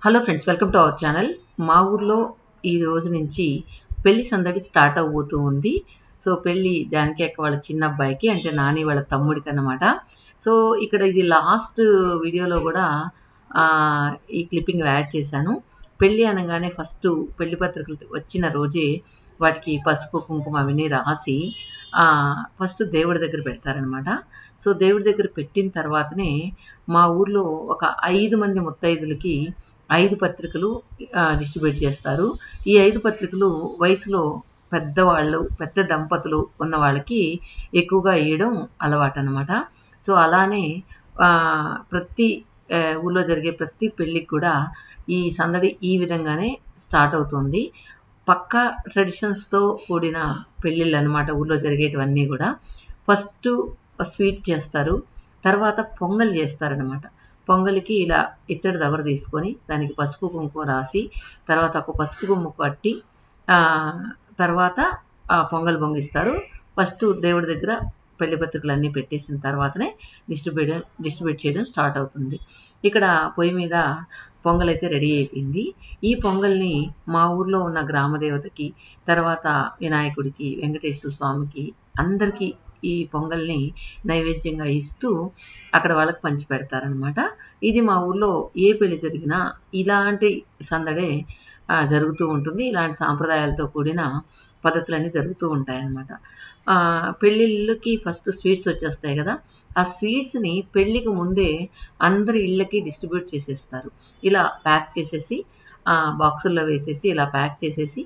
Hello friends, welcome to our channel. మా ఊర్లో ఈ రోజు నుంచి పెళ్లి సందడి స్టార్ట్ అవబోతూ ఉంది. సో పెళ్లి జానకి అక్క వాళ్ళ చిన్న అబ్బాయికి, అంటే నాని వాళ్ళ తమ్ముడికి అన్నమాట. సో ఇక్కడ ఇది లాస్ట్ వీడియోలో కూడా ఈ క్లిప్పింగ్ యాడ్ చేశాను. పెళ్ళి అనగానే ఫస్ట్ పెళ్లి పత్రికలు వచ్చిన రోజే వాటికి పసుపు కుంకుమ అవన్నీ రాసి ఫస్ట్ దేవుడి దగ్గర పెడతారనమాట. సో దేవుడి దగ్గర పెట్టిన తర్వాతనే మా ఊర్లో ఒక 5 మంది ముత్తైదులకి 5 పత్రికలు డిస్ట్రిబ్యూట్ చేస్తారు. ఈ 5 పత్రికలు వయసులో పెద్దవాళ్ళు, పెద్ద దంపతులు ఉన్న వాళ్ళకి ఎక్కువగా వేయడం అలవాటు అనమాట. సో అలానే ప్రతి ఊళ్ళో జరిగే ప్రతి పెళ్ళికి కూడా ఈ సందడి ఈ విధంగానే స్టార్ట్ అవుతుంది. పక్కా ట్రెడిషన్స్తో కూడిన పెళ్ళిళ్ళు అనమాట ఊళ్ళో జరిగేటివన్నీ కూడా. ఫస్ట్ స్వీట్ చేస్తారు, తర్వాత పొంగల్ చేస్తారనమాట. పొంగలికి ఇలా ఇత్తడి దవర తీసుకొని దానికి పసుపు కుంకుమ రాసి, తర్వాత ఒక పసుపు కొమ్ము కట్టి తర్వాత పొంగల్ ఫస్ట్ దేవుడి దగ్గర పెళ్లి పత్రికలు అన్నీ పెట్టేసిన తర్వాతనే డిస్ట్రిబ్యూట్ చేయడం స్టార్ట్ అవుతుంది. ఇక్కడ పొయ్యి మీద పొంగల్ అయితే రెడీ అయిపోయింది. ఈ పొంగల్ని మా ఊర్లో ఉన్న గ్రామదేవతకి, తర్వాత వినాయకుడికి, వెంకటేశ్వర స్వామికి, అందరికీ ఈ పొంగల్ని నైవేద్యంగా ఇస్తూ అక్కడ వాళ్ళకి పంచి పెడతారనమాట. ఇది మా ఊర్లో ఏ పెళ్లి జరిగినా ఇలాంటి సందడే జరుగుతూ ఉంటుంది. ఇలాంటి సాంప్రదాయాలతో కూడిన పద్ధతులన్నీ జరుగుతూ ఉంటాయన్నమాట. పెళ్ళిళ్ళకి ఫస్ట్ స్వీట్స్ వచ్చేస్తాయి కదా, ఆ స్వీట్స్ని పెళ్ళికి ముందే అందరి ఇళ్ళకి డిస్ట్రిబ్యూట్ చేసేస్తారు. ఇలా ప్యాక్ చేసేసి బాక్సుల్లో వేసేసి ఇలా ప్యాక్ చేసేసి,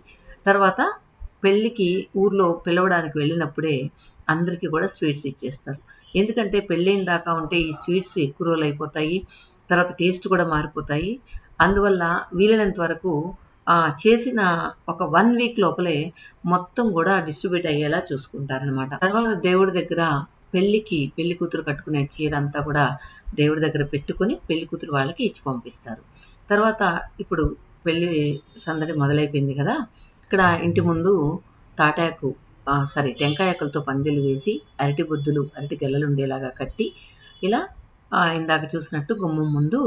తర్వాత పెళ్ళికి ఊర్లో పిలవడానికి వెళ్ళినప్పుడే అందరికీ కూడా స్వీట్స్ ఇచ్చేస్తారు. ఎందుకంటే పెళ్ళైన దాకా ఉంటే ఈ స్వీట్స్ ఎక్కువ రోజులు అయిపోతాయి, తర్వాత టేస్ట్ కూడా మారిపోతాయి. అందువల్ల వీలైనంత వరకు చేసిన ఒక 1 వీక్ లోపలే మొత్తం కూడా డిస్ట్రిబ్యూట్ అయ్యేలా చూసుకుంటారనమాట. తర్వాత దేవుడి దగ్గర పెళ్లి కూతురు కట్టుకునే చీర అంతా కూడా దేవుడి దగ్గర పెట్టుకొని పెళ్లి కూతురు వాళ్ళకి ఇచ్చి పంపిస్తారు. తర్వాత ఇప్పుడు పెళ్లి సందడి మొదలైపోయింది కదా, ఇక్కడ ఇంటి ముందు టెంకాయకులతో పందిలు వేసి అరటి బొద్దులు, అరటి గెల్లలు ఉండేలాగా కట్టి ఇలా ఇందాక చూసినట్టు గుమ్మం ముందు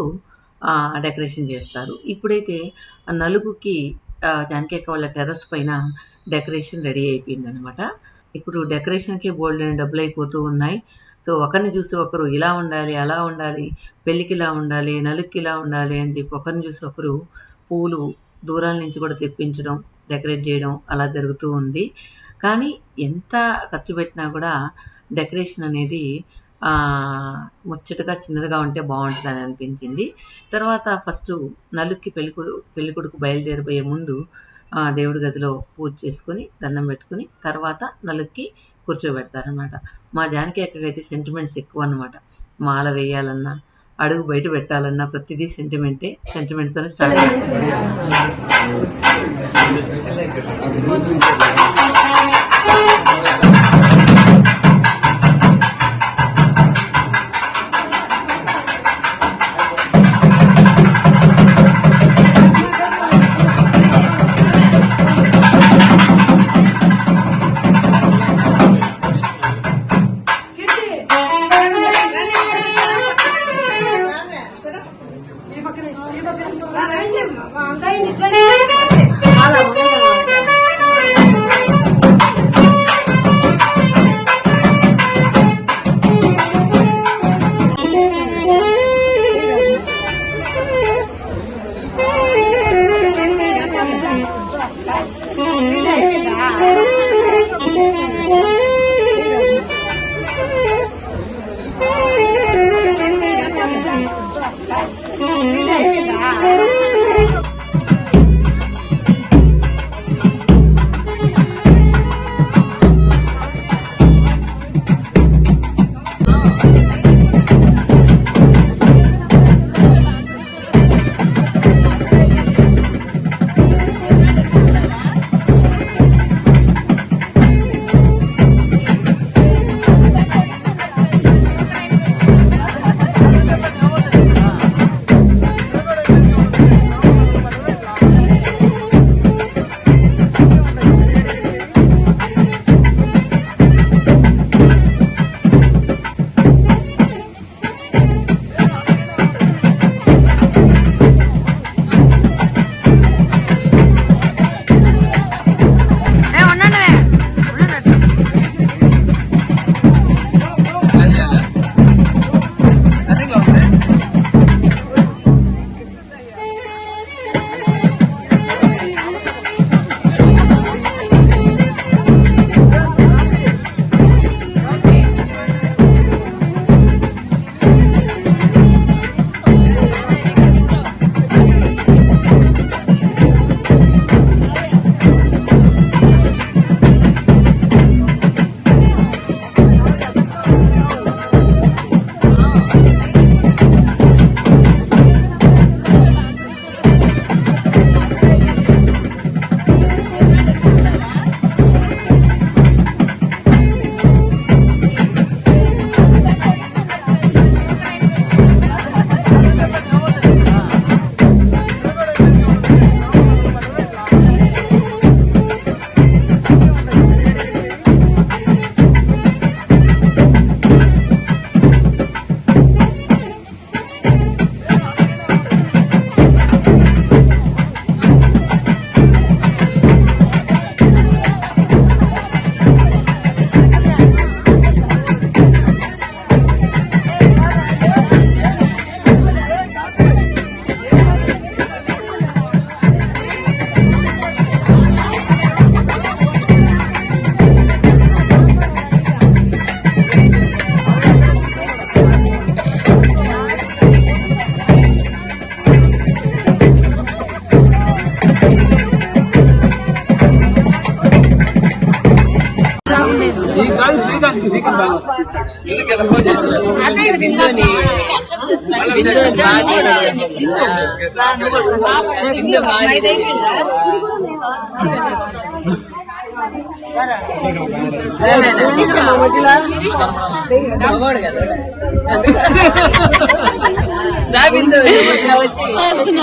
డెకరేషన్ చేస్తారు. ఇప్పుడైతే నలుగుకి జానకి అక్క వాళ్ళ టెర్రస్ పైన డెకరేషన్ రెడీ అయిపోయింది అనమాట. ఇప్పుడు డెకరేషన్కి బోల్డెన్ డబ్బులు అయిపోతూ ఉన్నాయి. సో ఒకరిని చూసి ఒకరు ఇలా ఉండాలి, అలా ఉండాలి, పెళ్ళికి ఇలా ఉండాలి, నలుగుకి ఇలా ఉండాలి అని చెప్పి ఒకరిని చూసి ఒకరు పూలు దూరాల నుంచి కూడా తెప్పించడం, డెకరేట్ చేయడం అలా జరుగుతూ ఉంది. కానీ ఎంత ఖర్చు పెట్టినా కూడా డెకరేషన్ అనేది ముచ్చటగా చిన్నదిగా ఉంటే బాగుంటుందని అనిపించింది. తర్వాత ఫస్ట్ నలుగుకి పెళ్లి కొడుకు బయలుదేరిపోయే ముందు దేవుడి గదిలో పూజ చేసుకొని దండం పెట్టుకుని తర్వాత నలుగుకి కూర్చోబెడతారనమాట. మా జానకి అక్కకైతే సెంటిమెంట్స్ ఎక్కువ అన్నమాట. మాల వేయాలన్నా, అడుగు బయట పెట్టాలన్నా ప్రతిదీ సెంటిమెంట్తోనే స్టార్ట్ అవుతుంది.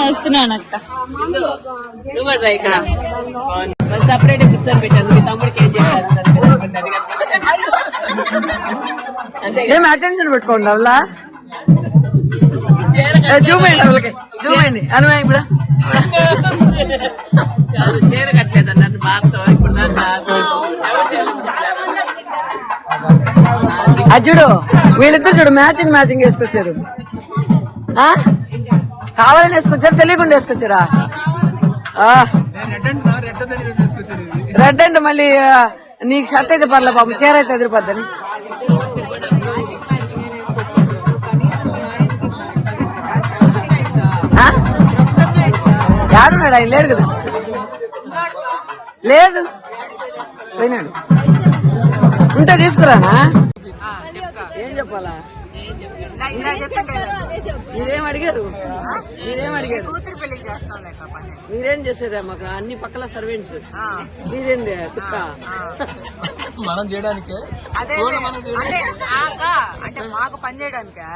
వస్తున్నానక్క ఇక్కడ సపరేట్ కూర్చొని పెట్టాను మీ తమ్ముడికి ఏం చెప్పారు ఏం అటెన్షన్ పెట్టుకోండి అవలా చూపండి వాళ్ళకి చూపండి అనుమా ఇప్పుడు చీర కట్టలేదు నన్ను బాధతో ఇప్పుడు అచ్చుడు వీళ్ళిద్దరు చూడు మ్యాచింగ్ మ్యాచింగ్ వేసుకొచ్చారు కావాలని వేసుకొచ్చారు తెలియకుండా వేసుకొచ్చారా రెడ్ అంటే మళ్ళీ నీకు షర్ట్ అయితే పర్లే పాపం చీర అయితే ఎదిరిపోద్దని ఆడున్నాడు ఆయన లేడు కదా లేదు పోయినాడు ఉంటే తీసుకురానా ఏం చెప్పాలా మీరేం అడిగారు కూతురు పెళ్లి చేస్తాం మీరేం చేసేదా మాకు అన్ని పక్కల సర్వెంట్స్ మీరేంది కుక్క మనం చేయడానికి అంటే మాకు పని చేయడానికా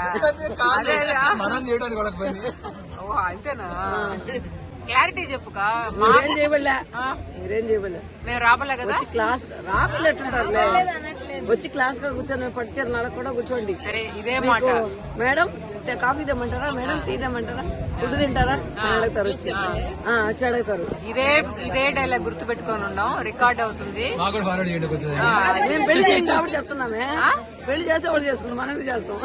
మనం చేయడానికి వాళ్ళకి పని ఓ అంతేనా క్లారిటీ చెప్పుకా మీరేం చేయబడలే మీరేం చేయబడలే మేము రాబలే కదా క్లాస్ రాకులేట్టుంటారులే వచ్చి క్లాస్ గా కూర్చొని పట్టుచారు నెలకు కూడా కూర్చోండి సరే ఇదే మాట మేడం కాఫీ తెమ్మంటారా మేడం టీ తెమ్మంటారా ఫుడ్ తింటారా అడుగుతారు వచ్చి అడుగుతారు ఇదే డైలాగ్ గుర్తు పెట్టుకొని ఉన్నాం రికార్డ్ అవుతుంది మేము పెళ్లి చేయండి కాబట్టి చెప్తున్నామే పెళ్లి చేస్తే వాళ్ళు చేసుకున్నాం మనం చేస్తాం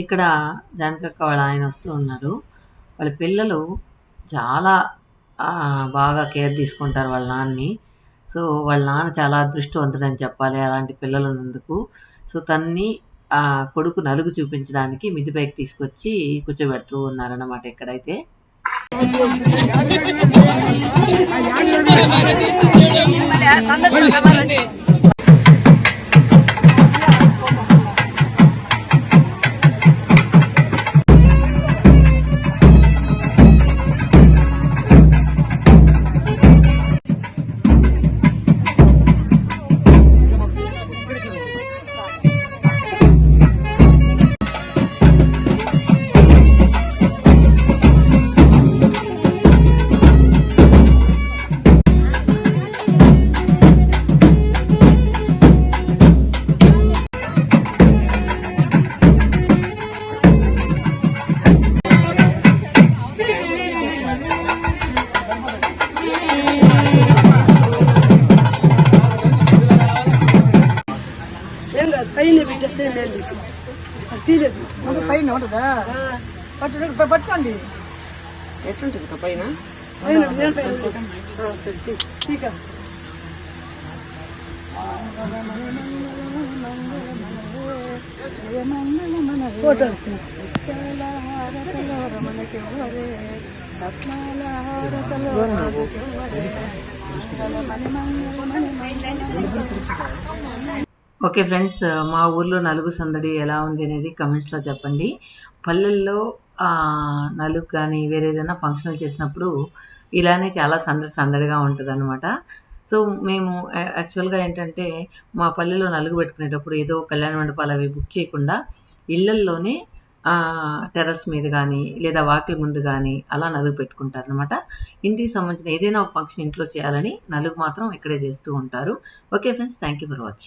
ఇక్కడ జానకక్క వాళ్ళ ఆయన వస్తూ ఉన్నారు. వాళ్ళ పిల్లలు చాలా బాగా కేర్ తీసుకుంటారు వాళ్ళ నాన్నని. సో వాళ్ళ నాన్న చాలా అదృష్టవంతుడని చెప్పాలి అలాంటి పిల్లలు ఉన్నందుకు. సో తన్ని కొడుకు నలుగు చూపించడానికి మిద్దిపైకి తీసుకొచ్చి కూర్చోబెడుతూ ఉన్నారన్నమాట ఇక్కడైతే. పైన ఉంటుందా పట్టుకోండి ఎట్లుంటుంది పైన ఫోటో ఓకే ఫ్రెండ్స్, మా ఊర్లో నలుగు సందడి ఎలా ఉంది అనేది కమెంట్స్లో చెప్పండి. పల్లెల్లో నలుగు కానీ వేరే ఏదైనా ఫంక్షన్లు చేసినప్పుడు ఇలానే చాలా సందడిగా ఉంటుంది అనమాట. సో మేము యాక్చువల్గా ఏంటంటే మా పల్లెలో నలుగు పెట్టుకునేటప్పుడు ఏదో కళ్యాణ మండపాలు అవి బుక్ చేయకుండా ఇళ్లల్లోనే టెర్రస్ మీద కానీ లేదా వాకిలి ముందు కానీ అలా నలుగు పెట్టుకుంటారు అనమాట. ఇంటికి సంబంధించిన ఏదైనా ఒక ఫంక్షన్ ఇంట్లో చేయాలని నలుగు మాత్రం ఇక్కడే చేస్తూ ఉంటారు. Okay friends, thank you for watching.